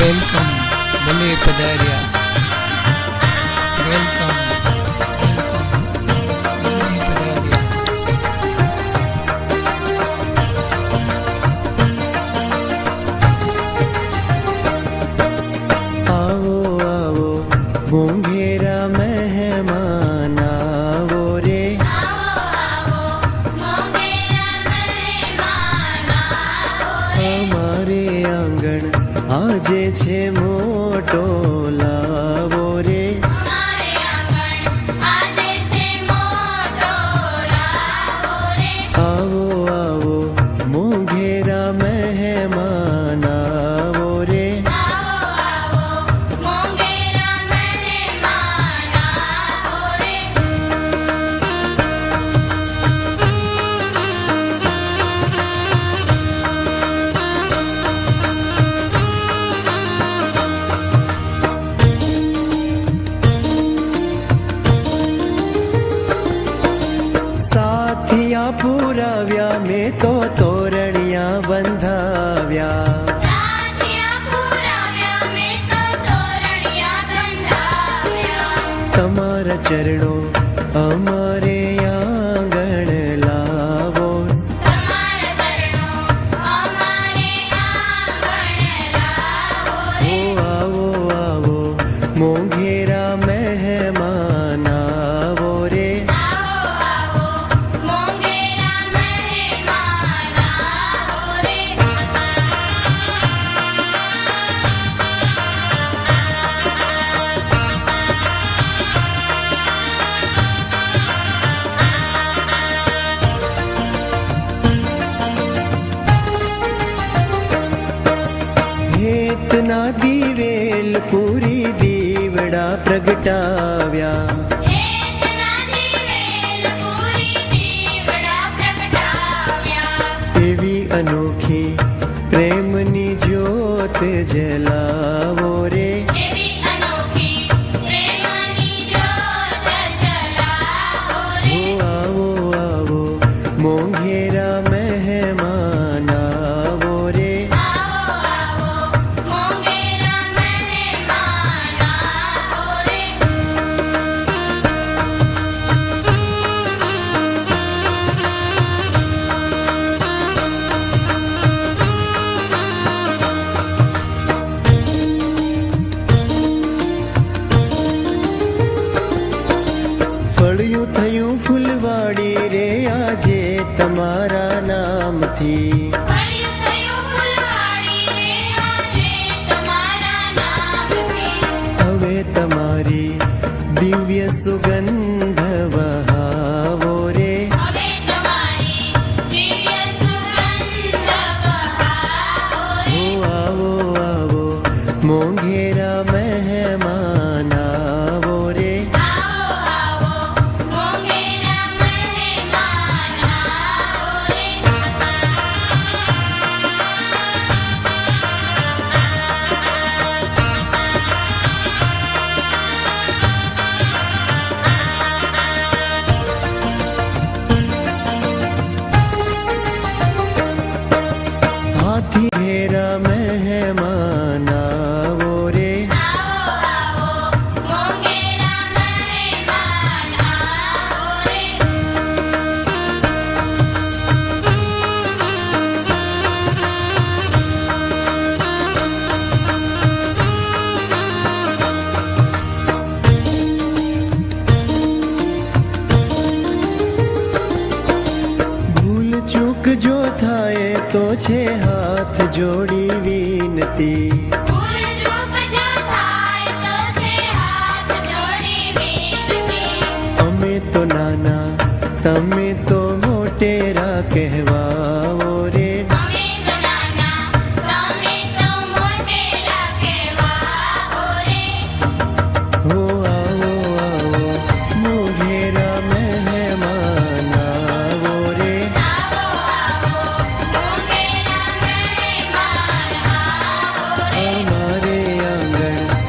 Welcome, ભલે પધાર્યા. Welcome, ભલે પધાર્યા. આવો આવો મોંઘેરા મહેમાન આવો રે. અમારે આંગણ આજે છે મોટો લાવો રે. આવો આવો મોંઘેરા મહેમાન આવો રે. સાથિયા પુરાવ્યા મેં તો તોરણિયા બંધાવ્યા. તમારા ચરણો અમારે આંગણ લાવો. ઓ આવો આવો મોંઘેરા મહેમાન આવો રે. હેતના દિવેલ પૂરી દીવડા પ્રગટાવ્યા. એવી અનોખી પ્રેમની જ્યોત જલાવો રે. ઓ આવો આવો મોંઘેરા મહેમાન આવો રે. ફળિયું થયું ફૂલવાડી રે આજે તમારા નામથી. હવે તમારી દિવ્ય સુગંધ વહાવો રે. ઓ આવો આવો મોંઘેરા મહેમાન આવો રે. હાથી ઘેરા મહેમાન આવો રે. ભૂલ ચૂક જો થાય તો છે હાથ જોડી વિનતી. અમે તો નાના તમે તો મોટેરા કહેવા.